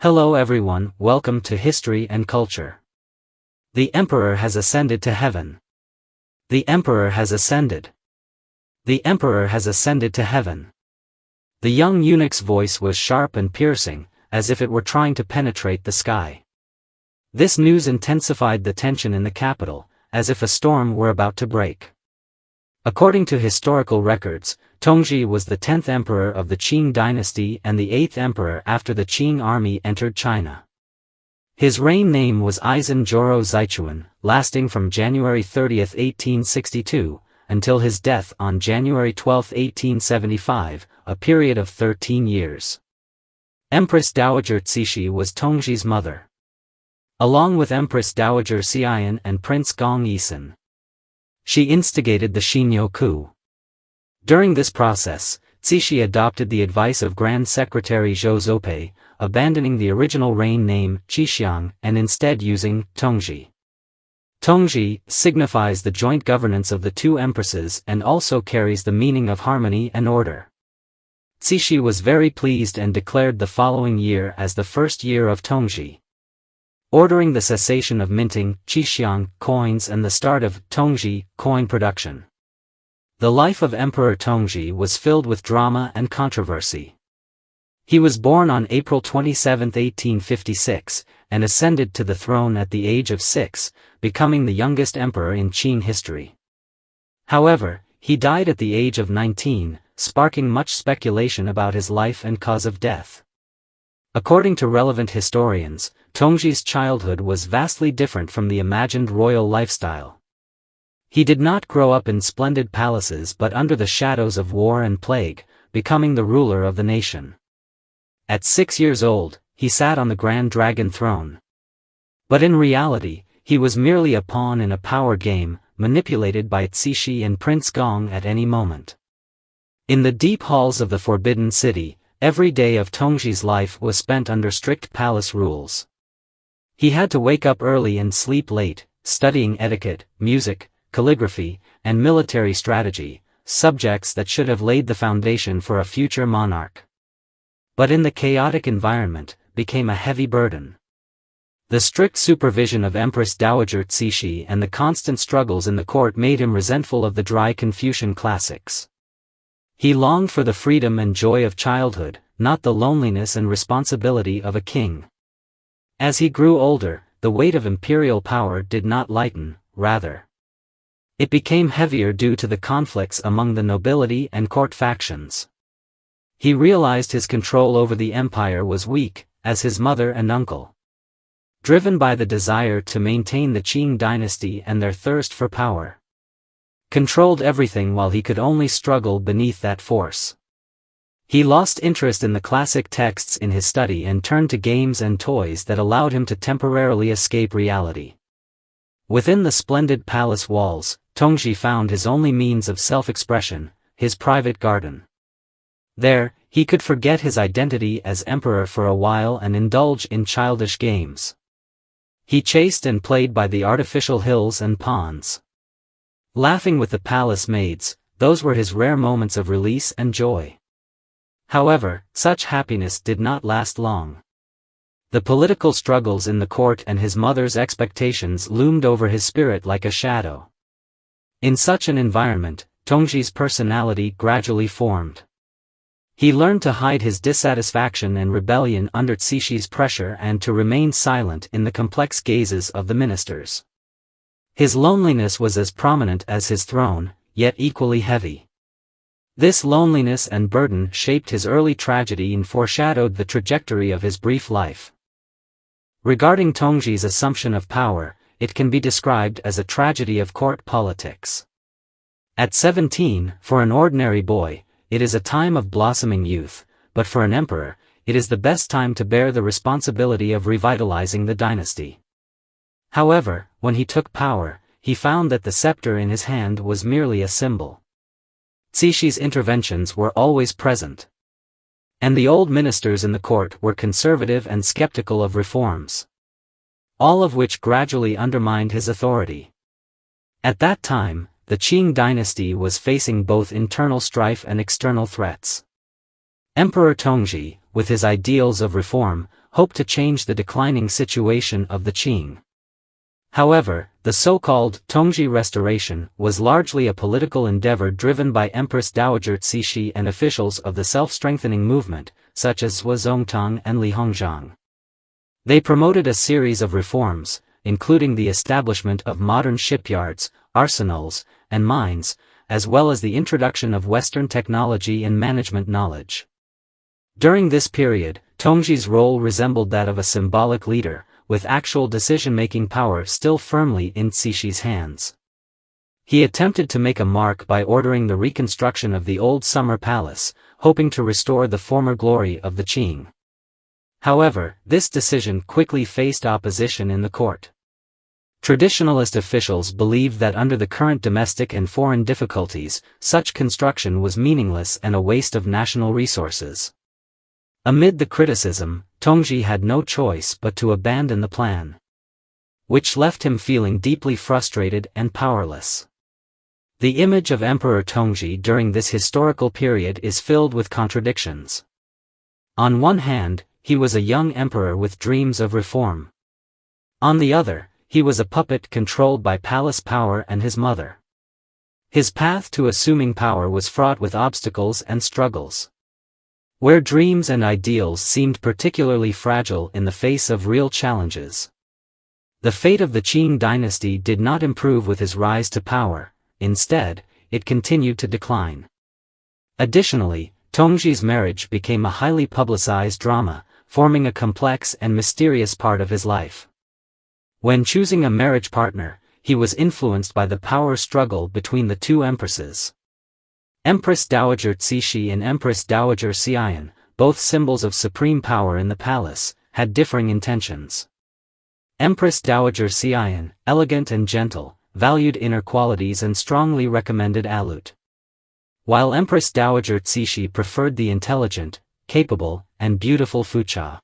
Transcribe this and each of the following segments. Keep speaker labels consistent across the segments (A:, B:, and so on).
A: Hello everyone, welcome to History and Culture. The Emperor has ascended to heaven. The Emperor has ascended. The Emperor has ascended to heaven. The young eunuch's voice was sharp and piercing, as if it were trying to penetrate the sky. This news intensified the tension in the capital, as if a storm were about to break. According to historical records, Tongzhi was the 10th emperor of the Qing dynasty and the 8th emperor after the Qing army entered China. His reign name was Eisen Joro Zichuan, lasting from January 30, 1862, until his death on January 12, 1875, a period of 13 years. Empress Dowager Cixi was Tongzhi's mother. Along with Empress Dowager Cixi and Prince Guangxu, she instigated the Xinyo coup. During this process, Cixi adopted the advice of Grand Secretary Zhou Zopei, abandoning the original reign name Qianlong and instead using Tongzhi. Tongzhi signifies the joint governance of the two empresses and also carries the meaning of harmony and order. Cixi was very pleased and declared the following year as the first year of Tongzhi, ordering the cessation of minting Qianlong coins and the start of Tongzhi coin production. The life of Emperor Tongzhi was filled with drama and controversy. He was born on April 27, 1856, and ascended to the throne at the age of 6, becoming the youngest emperor in Qing history. However, he died at the age of 19, sparking much speculation about his life and cause of death. According to relevant historians, Tongzhi's childhood was vastly different from the imagined royal lifestyle. He did not grow up in splendid palaces but under the shadows of war and plague, becoming the ruler of the nation. At 6 years old, he sat on the Grand Dragon throne. But in reality, he was merely a pawn in a power game, manipulated by Cixi and Prince Gong at any moment. In the deep halls of the Forbidden City, every day of Tongzhi's life was spent under strict palace rules. He had to wake up early and sleep late, studying etiquette, music, calligraphy, and military strategy, subjects that should have laid the foundation for a future monarch. But in the chaotic environment, became a heavy burden. The strict supervision of Empress Dowager Cixi and the constant struggles in the court made him resentful of the dry Confucian classics. He longed for the freedom and joy of childhood, not the loneliness and responsibility of a king. As he grew older, the weight of imperial power did not lighten, rather. It became heavier due to the conflicts among the nobility and court factions. He realized his control over the empire was weak, as his mother and uncle, driven by the desire to maintain the Qing dynasty and their thirst for power, controlled everything while he could only struggle beneath that force. He lost interest in the classic texts in his study and turned to games and toys that allowed him to temporarily escape reality. Within the splendid palace walls, Tongzhi found his only means of self-expression, his private garden. There, he could forget his identity as emperor for a while and indulge in childish games. He chased and played by the artificial hills and ponds, laughing with the palace maids. Those were his rare moments of release and joy. However, such happiness did not last long. The political struggles in the court and his mother's expectations loomed over his spirit like a shadow. In such an environment, Tongzhi's personality gradually formed. He learned to hide his dissatisfaction and rebellion under Cixi's pressure and to remain silent in the complex gazes of the ministers. His loneliness was as prominent as his throne, yet equally heavy. This loneliness and burden shaped his early tragedy and foreshadowed the trajectory of his brief life. Regarding Tongzhi's assumption of power, it can be described as a tragedy of court politics. At 17, for an ordinary boy, it is a time of blossoming youth, but for an emperor, it is the best time to bear the responsibility of revitalizing the dynasty. However, when he took power, he found that the scepter in his hand was merely a symbol. Cixi's interventions were always present, and the old ministers in the court were conservative and skeptical of reforms, all of which gradually undermined his authority. At that time, the Qing dynasty was facing both internal strife and external threats. Emperor Tongzhi, with his ideals of reform, hoped to change the declining situation of the Qing. However, the so-called Tongzhi Restoration was largely a political endeavor driven by Empress Dowager Cixi and officials of the self-strengthening movement, such as Zhuo Zongtang and Li Hongzhang. They promoted a series of reforms, including the establishment of modern shipyards, arsenals, and mines, as well as the introduction of Western technology and management knowledge. During this period, Tongzhi's role resembled that of a symbolic leader, with actual decision-making power still firmly in Cixi's hands. He attempted to make a mark by ordering the reconstruction of the old summer palace, hoping to restore the former glory of the Qing. However, this decision quickly faced opposition in the court. Traditionalist officials believed that under the current domestic and foreign difficulties, such construction was meaningless and a waste of national resources. Amid the criticism, Tongzhi had no choice but to abandon the plan, which left him feeling deeply frustrated and powerless. The image of Emperor Tongzhi during this historical period is filled with contradictions. On one hand, he was a young emperor with dreams of reform. On the other, he was a puppet controlled by palace power and his mother. His path to assuming power was fraught with obstacles and struggles. Where dreams and ideals seemed particularly fragile in the face of real challenges. The fate of the Qing dynasty did not improve with his rise to power, instead, it continued to decline. Additionally, Tongzhi's marriage became a highly publicized drama, forming a complex and mysterious part of his life. When choosing a marriage partner, he was influenced by the power struggle between the two empresses. Empress Dowager Cixi and Empress Dowager Qianlong, both symbols of supreme power in the palace, had differing intentions. Empress Dowager Qianlong, elegant and gentle, valued inner qualities and strongly recommended Alut. While Empress Dowager Cixi preferred the intelligent, capable, and beautiful Fucha.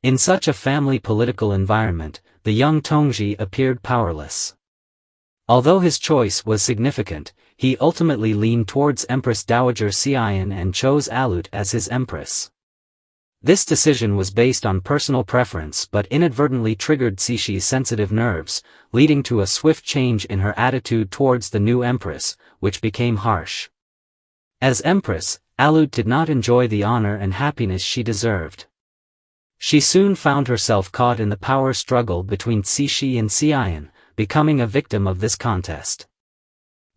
A: In such a family political environment, the young Tongzhi appeared powerless. Although his choice was significant, he ultimately leaned towards Empress Dowager Qianlong and chose Alut as his empress. This decision was based on personal preference but inadvertently triggered Cixi's sensitive nerves, leading to a swift change in her attitude towards the new empress, which became harsh. As empress, Alut did not enjoy the honor and happiness she deserved. She soon found herself caught in the power struggle between Cixi and Qianlong, becoming a victim of this contest.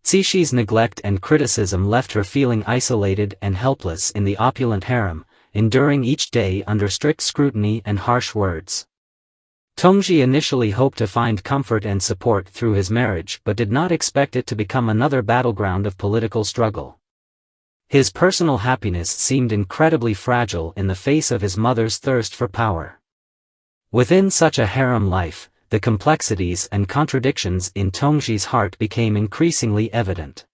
A: Cixi's neglect and criticism left her feeling isolated and helpless in the opulent harem, enduring each day under strict scrutiny and harsh words. Tongzhi initially hoped to find comfort and support through his marriage but did not expect it to become another battleground of political struggle. His personal happiness seemed incredibly fragile in the face of his mother's thirst for power. Within such a harem life, the complexities and contradictions in Tongzhi's heart became increasingly evident.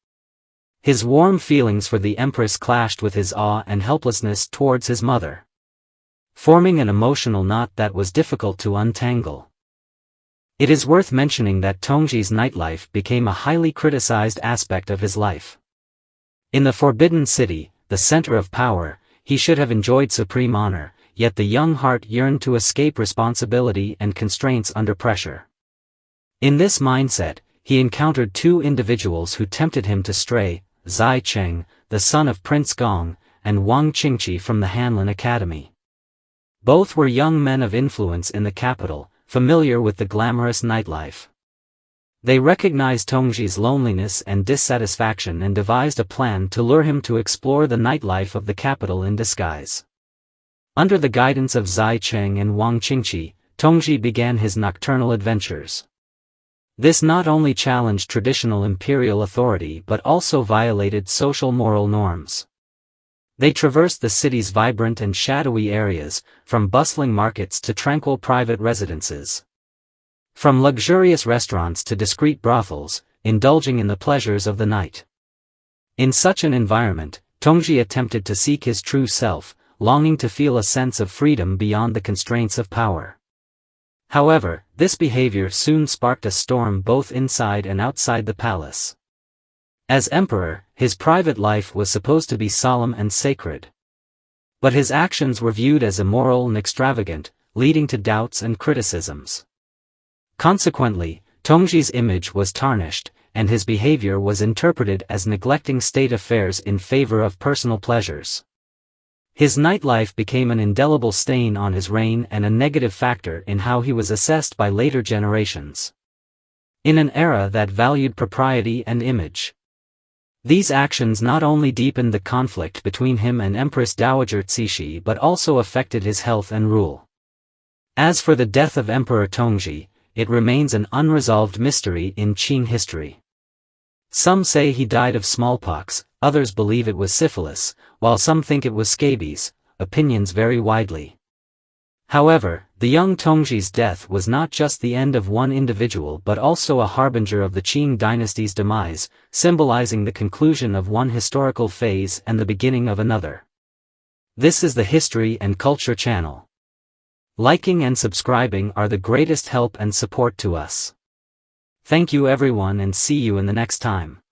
A: His warm feelings for the empress clashed with his awe and helplessness towards his mother, forming an emotional knot that was difficult to untangle. It is worth mentioning that Tongzhi's nightlife became a highly criticized aspect of his life. In the Forbidden City, the center of power, he should have enjoyed supreme honor, yet the young heart yearned to escape responsibility and constraints under pressure. In this mindset, he encountered two individuals who tempted him to stray: Jiaqing, the son of Prince Gong, and Wang Qingqi from the Hanlin Academy. Both were young men of influence in the capital, familiar with the glamorous nightlife. They recognized Tongzhi's loneliness and dissatisfaction and devised a plan to lure him to explore the nightlife of the capital in disguise. Under the guidance of Jiaqing and Wang Qingqi, Tongzhi began his nocturnal adventures. This not only challenged traditional imperial authority but also violated social moral norms. They traversed the city's vibrant and shadowy areas, from bustling markets to tranquil private residences. From luxurious restaurants to discreet brothels, indulging in the pleasures of the night. In such an environment, Tongzhi attempted to seek his true self, longing to feel a sense of freedom beyond the constraints of power. However, this behavior soon sparked a storm both inside and outside the palace. As emperor, his private life was supposed to be solemn and sacred. But his actions were viewed as immoral and extravagant, leading to doubts and criticisms. Consequently, Tongzhi's image was tarnished, and his behavior was interpreted as neglecting state affairs in favor of personal pleasures. His nightlife became an indelible stain on his reign and a negative factor in how he was assessed by later generations. In an era that valued propriety and image, these actions not only deepened the conflict between him and Empress Dowager Cixi but also affected his health and rule. As for the death of Emperor Tongzhi, it remains an unresolved mystery in Qing history. Some say he died of smallpox, others believe it was syphilis, while some think it was scabies. Opinions vary widely. However, the young Tongzhi's death was not just the end of one individual but also a harbinger of the Qing dynasty's demise, symbolizing the conclusion of one historical phase and the beginning of another. This is the History and Culture channel. Liking and subscribing are the greatest help and support to us. Thank you everyone and see you in the next time.